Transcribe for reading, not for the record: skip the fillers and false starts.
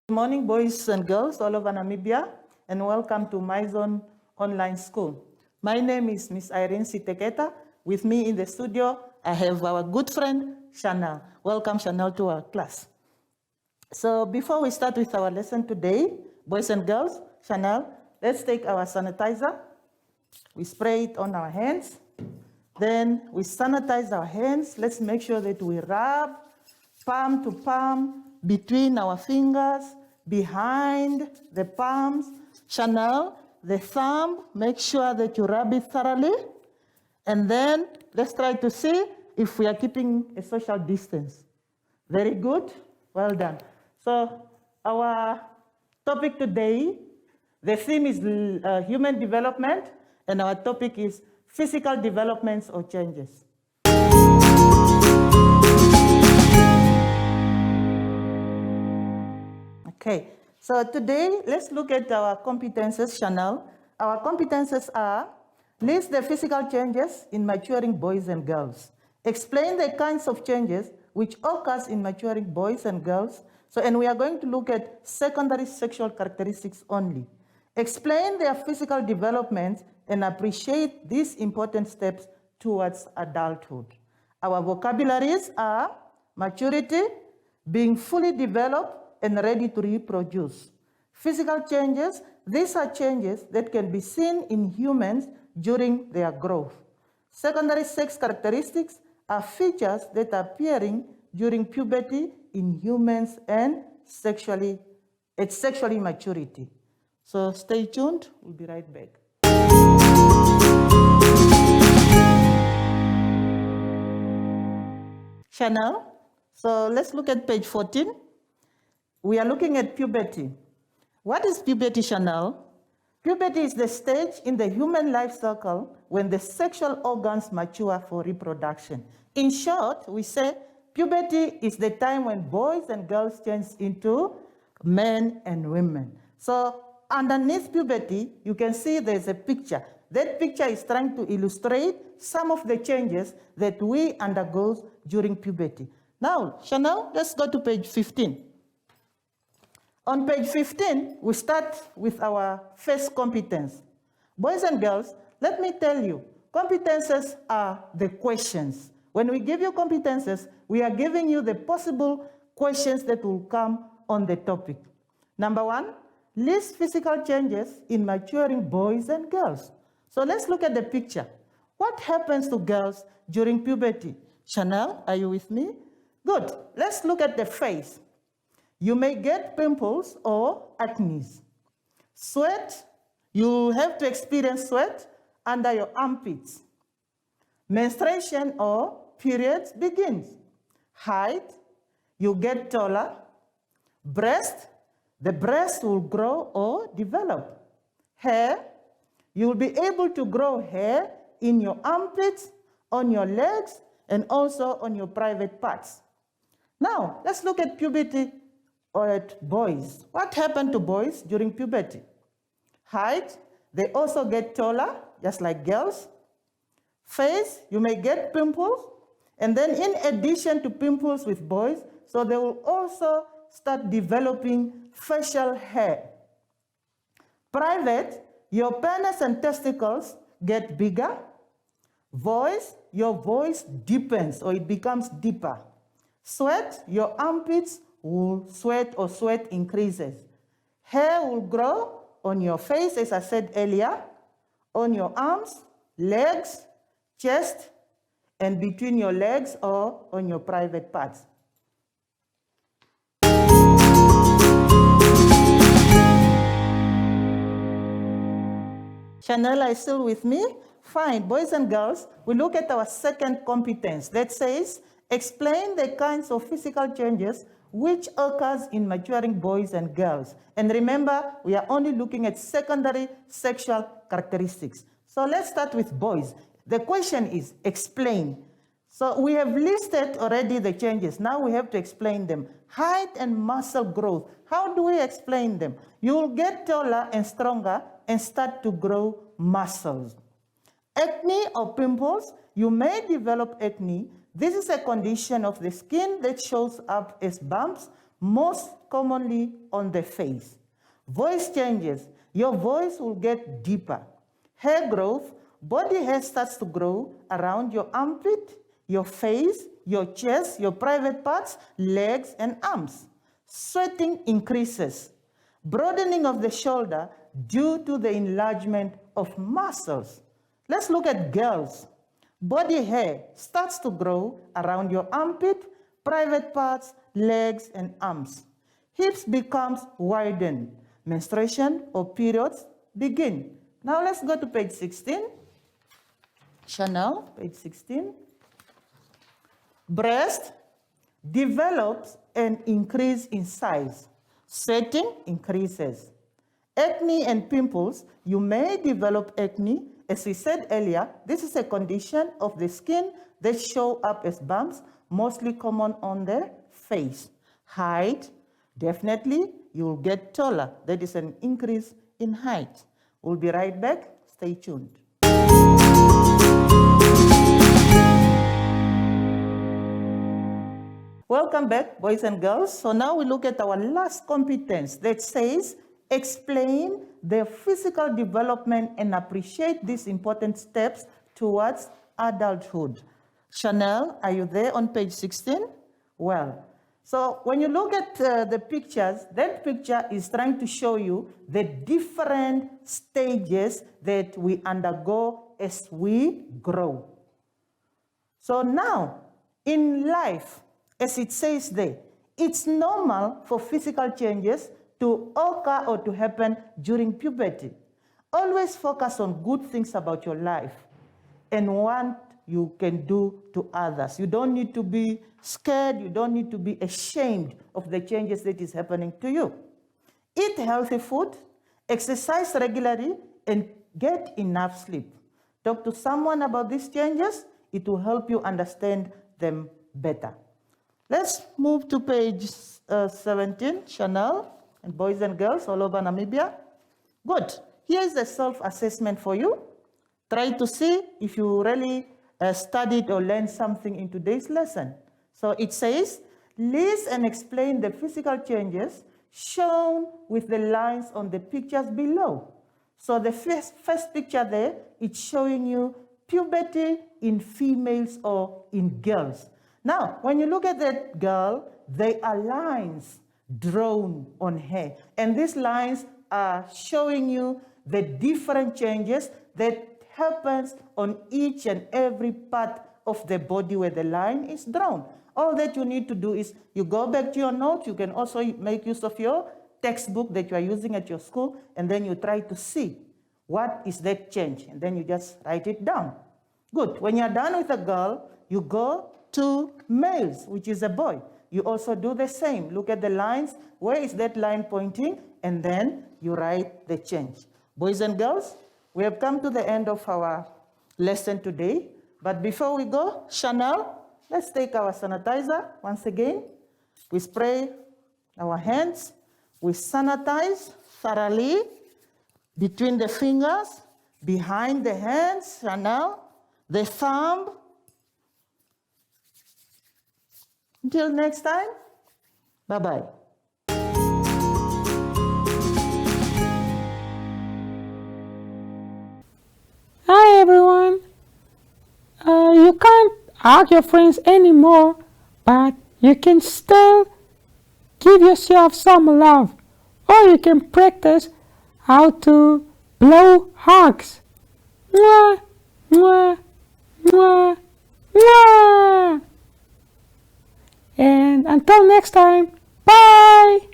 Good morning, boys and girls all over Namibia, and welcome to My Zone Online School. My name is Miss Irene Siteketa. With me in the studio, I have our good friend, Chanel. Welcome, Chanel, to our class. So before we start with our lesson today, boys and girls, Chanel, let's take our sanitizer. We spray it on our hands. Then we sanitize our hands. Let's make sure that we rub palm to palm, between our fingers, behind the palms. Chanel, the thumb, make sure that you rub it thoroughly. And then let's try to see if we are keeping a social distance. Very good, well done. So our topic today, the theme is human development, and our topic is physical developments or changes. Okay, so today let's look at our competences, Chanel. Our competences are: list the physical changes in maturing boys and girls. Explain the kinds of changes which occurs in maturing boys and girls. So, and we are going to look at secondary sexual characteristics only. Explain their physical developments and appreciate these important steps towards adulthood. Our vocabularies are maturity, being fully developed and ready to reproduce. Physical changes, these are changes that can be seen in humans during their growth. Secondary sex characteristics are features that are appearing during puberty in humans and sexually maturity. So stay tuned, we'll be right back. Chanel, so let's look at page 14. We are looking at puberty. What is puberty, Chanel? Puberty is the stage in the human life cycle when the sexual organs mature for reproduction. In short, we say puberty is the time when boys and girls change into men and women. So underneath puberty, you can see there's a picture. That picture is trying to illustrate some of the changes that we undergo during puberty. Now, Chanel, let's go to page 15. On page 15, we start with our first competence. Boys and girls, let me tell you, competences are the questions. When we give you competences, we are giving you the possible questions that will come on the topic. Number one, list physical changes in maturing boys and girls. So let's look at the picture. What happens to girls during puberty? Chanel, are you with me? Good. Let's look at the face. You may get pimples or acne. Sweat, you have to experience sweat under your armpits. Menstruation or periods begins. Height, you get taller. Breast, the breast will grow or develop. Hair, you will be able to grow hair in your armpits, on your legs, and also on your private parts. Now, let's look at puberty or at boys. What happened to boys during puberty? Height, they also get taller, just like girls. Face, you may get pimples, and then in addition to pimples with boys, so they will also start developing facial hair. Private, your penis and testicles get bigger. Voice, your voice deepens or it becomes deeper. Sweat, your armpits will sweat or sweat increases. Hair will grow on your face, as I said earlier, on your arms, legs, chest, and between your legs or on your private parts. Chanel, are you still with me? Fine, boys and girls, we look at our second competence that says, explain the kinds of physical changes which occurs in maturing boys and girls. And remember, we are only looking at secondary sexual characteristics. So let's start with boys. The question is, explain. So we have listed already the changes. Now we have to explain them. Height and muscle growth. How do we explain them? You will get taller and stronger and start to grow muscles. Acne or pimples, you may develop acne This is a condition of the skin that shows up as bumps, most commonly on the face. Voice changes. Your voice will get deeper. Hair growth. Body hair starts to grow around your armpit, your face, your chest, your private parts, legs, and arms. Sweating increases. Broadening of the shoulder due to the enlargement of muscles. Let's look at girls. Body hair starts to grow around your armpit, private parts, legs, and arms. Hips becomes widened. Menstruation or periods begin. Now let's go to page 16. Chanel, page 16. Breast develops and increase in size. Sweating increases. Acne and pimples. You may develop acne. As we said earlier, this is a condition of the skin that show up as bumps, mostly common on the face. Height, definitely you will get taller. That is an increase in height. We'll be right back. Stay tuned. Welcome back, boys and girls. So now we look at our last competence that says, explain the physical development and appreciate these important steps towards adulthood. Chanel, are you there on page 16? Well, so when you look at the pictures, that picture is trying to show you the different stages that we undergo as we grow. So now, in life, as it says there, it's normal for physical changes to occur or to happen during puberty. Always focus on good things about your life and what you can do to others. You don't need to be scared. You don't need to be ashamed of the changes that is happening to you. Eat healthy food, exercise regularly, and get enough sleep. Talk to someone about these changes. It will help you understand them better. Let's move to page 17, Chanel, and boys and girls all over Namibia. Good. Here's a self-assessment for you. Try to see if you really studied or learned something in today's lesson. So it says, list and explain the physical changes shown with the lines on the pictures below. So the first picture there, it's showing you puberty in females or in girls. Now, when you look at that girl, there are lines drawn on her. And these lines are showing you the different changes that happens on each and every part of the body where the line is drawn. All that you need to do is you go back to your notes. You can also make use of your textbook that you are using at your school, and then you try to see what is that change, and then you just write it down. Good. When you're done with a girl, you go to males, which is a boy. You also do the same. Look at the lines. Where is that line pointing? And then you write the change. Boys and girls, we have come to the end of our lesson today. But before we go, Chanel, let's take our sanitizer once again. We spray our hands. We sanitize thoroughly between the fingers, behind the hands, Chanel, the thumb. Until next time, bye-bye. Hi everyone. You can't hug your friends anymore, but you can still give yourself some love, or you can practice how to blow hugs. Mwah, mwah, mwah, mwah. And until next time, bye!